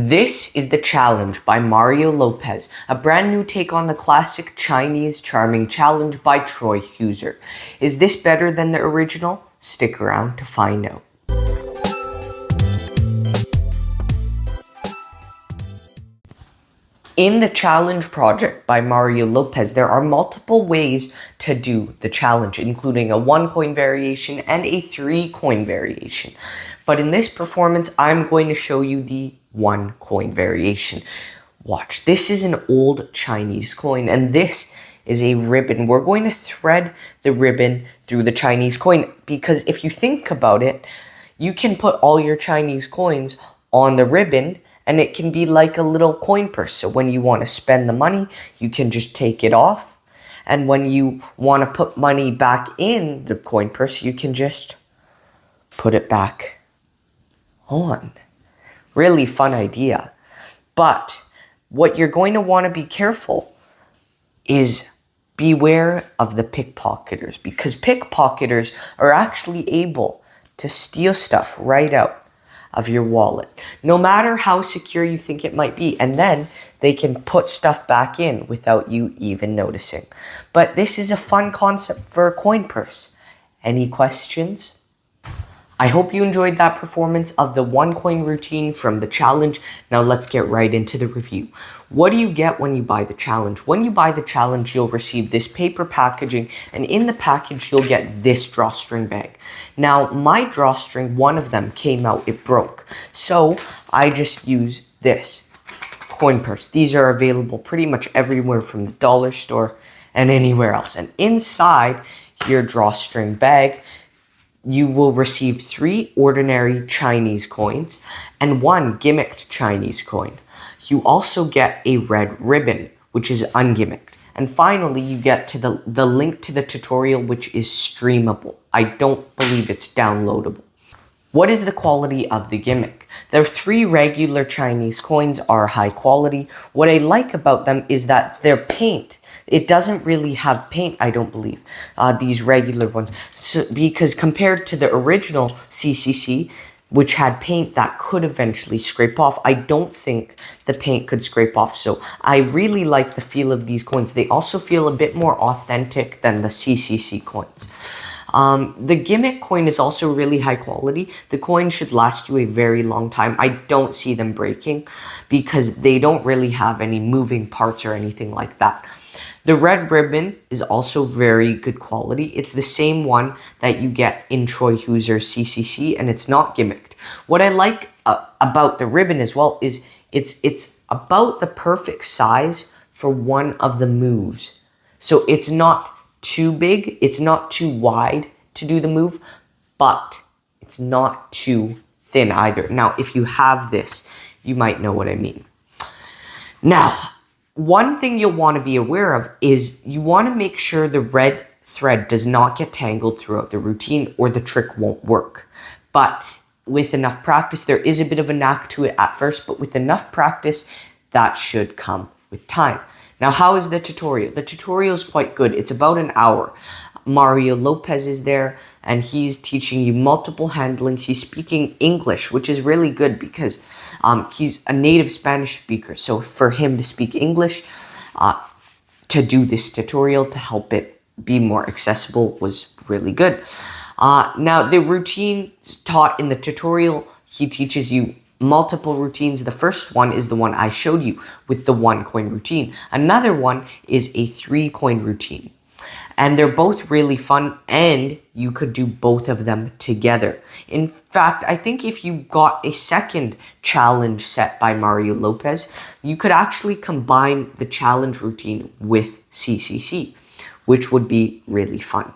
This is the challenge by Mario Lopez, a brand new take on the classic Chinese charming challenge by Hooser. Is this better than the original? Stick around to find out. In the challenge project by Mario Lopez, there are multiple ways to do the challenge, including a 1-coin variation and a 3-coin variation. But in this performance, I'm going to show you the 1-coin variation. Watch, this is an old Chinese coin, and this is a ribbon. We're going to thread the ribbon through the Chinese coin, because if you think about it, you can put all your Chinese coins on the ribbon, and it can be like a little coin purse. So when you want to spend the money, you can just take it off. And when you want to put money back in the coin purse, you can just put it back on. Really fun idea. But what you're going to want to be careful is beware of the pickpocketers, because pickpocketers are actually able to steal stuff right out of your wallet, no matter how secure you think it might be, and then they can put stuff back in without you even noticing. But this is a fun concept for a coin purse. Any questions? I hope you enjoyed that performance of the 1-coin routine from the challenge. Now let's get right into the review. What do you get when you buy the challenge? When you buy the challenge, you'll receive this paper packaging, and in the package, you'll get this drawstring bag. Now, my drawstring, one of them came out, it broke. So I just use this coin purse. These are available pretty much everywhere from the dollar store and anywhere else. And inside your drawstring bag, you will receive 3 ordinary Chinese coins and 1 gimmicked Chinese coin. You also get a red ribbon, which is ungimmicked. And finally, you get to the link to the tutorial, which is streamable. I don't believe it's downloadable. What is the quality of the gimmick? The 3 regular Chinese coins are high quality. What I like about them is that their paint, it doesn't really have paint, I don't believe, these regular ones. So, because compared to the original CCC, which had paint that could eventually scrape off, I don't think the paint could scrape off. So I really like the feel of these coins. They also feel a bit more authentic than the CCC coins. The gimmick coin is also really high quality. The coin should last you a very long time. I don't see them breaking because they don't really have any moving parts or anything like that. The red ribbon is also very good quality. It's the same one that you get in Hooser CCC, and it's not gimmicked. What I like about the ribbon as well is it's about the perfect size for one of the moves. So it's not too big, it's not too wide to do the move, but it's not too thin either. Now, if you have this, you might know what I mean. Now, one thing you'll want to be aware of is you want to make sure the red thread does not get tangled throughout the routine, or the trick won't work. But with enough practice, there is a bit of a knack to it at first, but with enough practice, that should come with time. Now, how is the tutorial? The tutorial is quite good. It's about an hour. Mario Lopez is there, and he's teaching you multiple handlings. He's speaking English, which is really good because he's a native Spanish speaker. So for him to speak English, to do this tutorial to help it be more accessible was really good. Now, the routine taught in the tutorial, he teaches you multiple routines. The first one is the one I showed you with the 1-coin routine. Another one is a 3-coin routine. And they're both really fun, and you could do both of them together. In fact, I think if you got a second challenge set by Mario Lopez, you could actually combine the challenge routine with CCC, which would be really fun.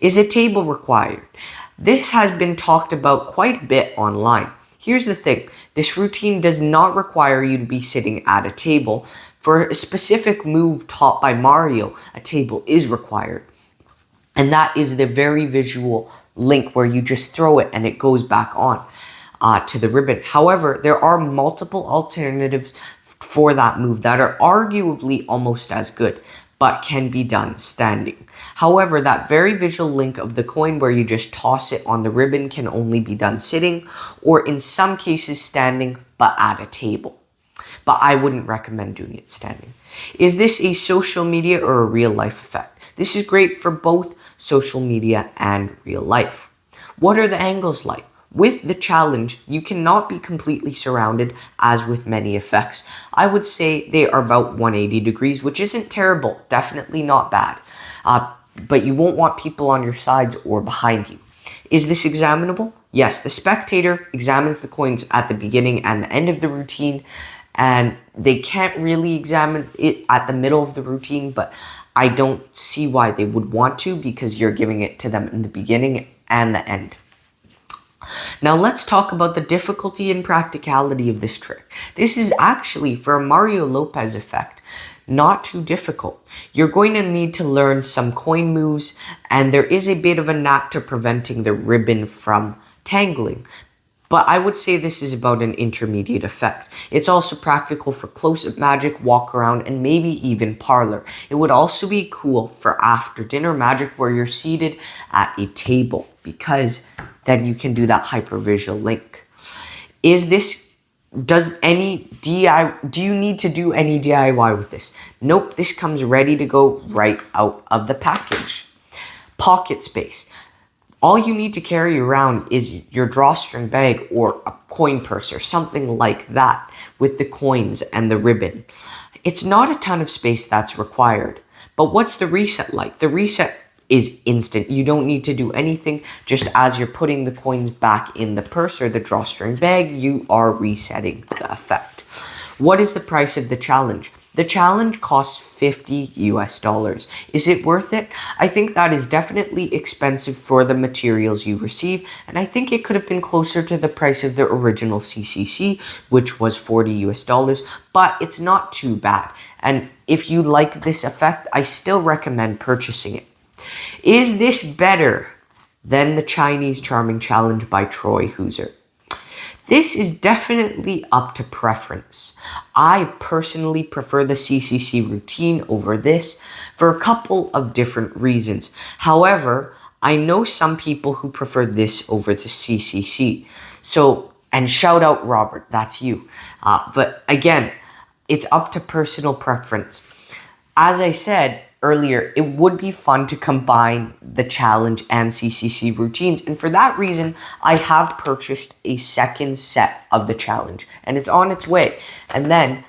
Is a table required? This has been talked about quite a bit online. Here's the thing, this routine does not require you to be sitting at a table. For a specific move taught by Mario, a table is required. And that is the very visual link where you just throw it and it goes back on to the ribbon. However, there are multiple alternatives for that move that are arguably almost as good, but can be done standing. However, that very visual link of the coin where you just toss it on the ribbon can only be done sitting, or in some cases standing, but at a table. But I wouldn't recommend doing it standing. Is this a social media or a real life effect? This is great for both social media and real life. What are the angles like? With the challenge, you cannot be completely surrounded as with many effects. I would say they are about 180 degrees, which isn't terrible, definitely not bad. But you won't want people on your sides or behind you. Is this examinable? Yes, the spectator examines the coins at the beginning and the end of the routine, and they can't really examine it at the middle of the routine, but I don't see why they would want to, because you're giving it to them in the beginning and the end. Now let's talk about the difficulty and practicality of this trick. This is actually, for a Mario Lopez effect, not too difficult. You're going to need to learn some coin moves, and there is a bit of a knack to preventing the ribbon from tangling. But I would say this is about an intermediate effect. It's also practical for close-up magic, walk around, and maybe even parlor. It would also be cool for after dinner magic where you're seated at a table, because then you can do that hypervisual link. Do you need to do any DIY with this? Nope, this comes ready to go right out of the package. Pocket space. All you need to carry around is your drawstring bag or a coin purse or something like that with the coins and the ribbon. It's not a ton of space that's required. But what's the reset like? The reset is instant. You don't need to do anything. Just as you're putting the coins back in the purse or the drawstring bag, you are resetting the effect. What is the price of the challenge? The challenge costs $50 US. Is it worth it? I think that is definitely expensive for the materials you receive, and I think it could have been closer to the price of the original CCC, which was $40 US, but it's not too bad. And if you like this effect, I still recommend purchasing it. Is this better than the Chinese Charming Challenge by Troy Hooser? This is definitely up to preference. I personally prefer the CCC routine over this for a couple of different reasons. However, I know some people who prefer this over the CCC. And shout out Robert, that's you. But again, it's up to personal preference. As I said earlier, it would be fun to combine the challenge and CCC routines, and for that reason, I have purchased a second set of the challenge, and it's on its way. And then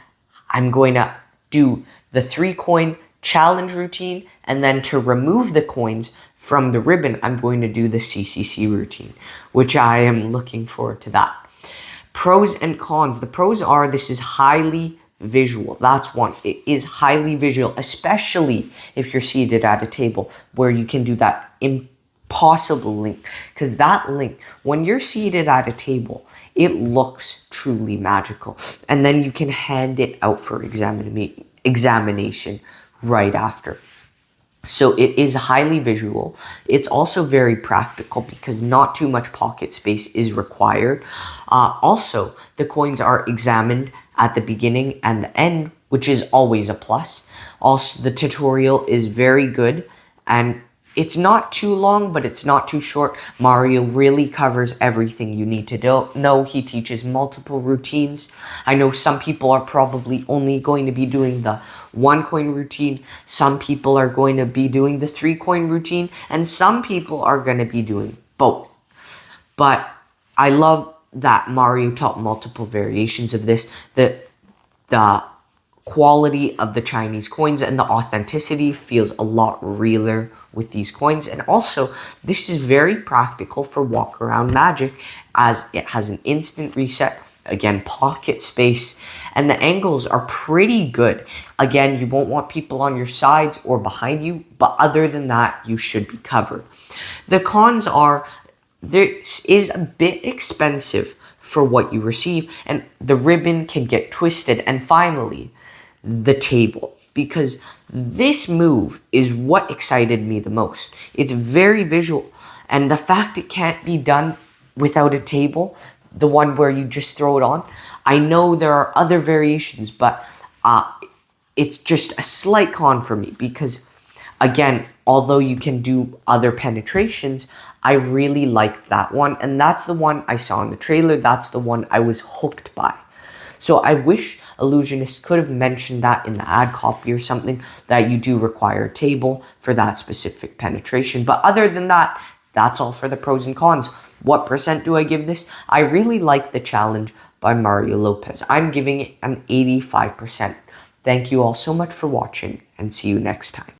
I'm going to do the 3-coin challenge routine, and then to remove the coins from the ribbon, I'm going to do the CCC routine, which I am looking forward to that. Pros and cons. The pros are this is highly visual. That's one. It is highly visual, especially if you're seated at a table where you can do that impossible link. Because that link, when you're seated at a table, it looks truly magical. And then you can hand it out for examination right after. So it is highly visual. It's also very practical because not too much pocket space is required. Also, the coins are examined at the beginning and the end, which is always a plus. Also, the tutorial is very good, and it's not too long, but it's not too short. Mario really covers everything you need to know. He teaches multiple routines. I know some people are probably only going to be doing the 1-coin routine. Some people are going to be doing the 3-coin routine, and some people are going to be doing both. But I love that Mario taught multiple variations of this. The quality of the Chinese coins and the authenticity feels a lot realer with these coins. And also, this is very practical for walk around magic as it has an instant reset, again, pocket space, and the angles are pretty good. Again, you won't want people on your sides or behind you, but other than that, you should be covered. The cons are this is a bit expensive for what you receive, and the ribbon can get twisted. And finally, the table, because this move is what excited me the most. It's very visual, and the fact it can't be done without a table, the one where you just throw it on. I know there are other variations, but it's just a slight con for me because, again, although you can do other penetrations, I really liked that one, and that's the one I saw in the trailer. That's the one I was hooked by. So I wish Illusionist could have mentioned that in the ad copy or something, that you do require a table for that specific penetration. But other than that, that's all for the pros and cons. What percent do I give this? I really like the challenge by Mario Lopez. I'm giving it an 85%. Thank you all so much for watching, and see you next time.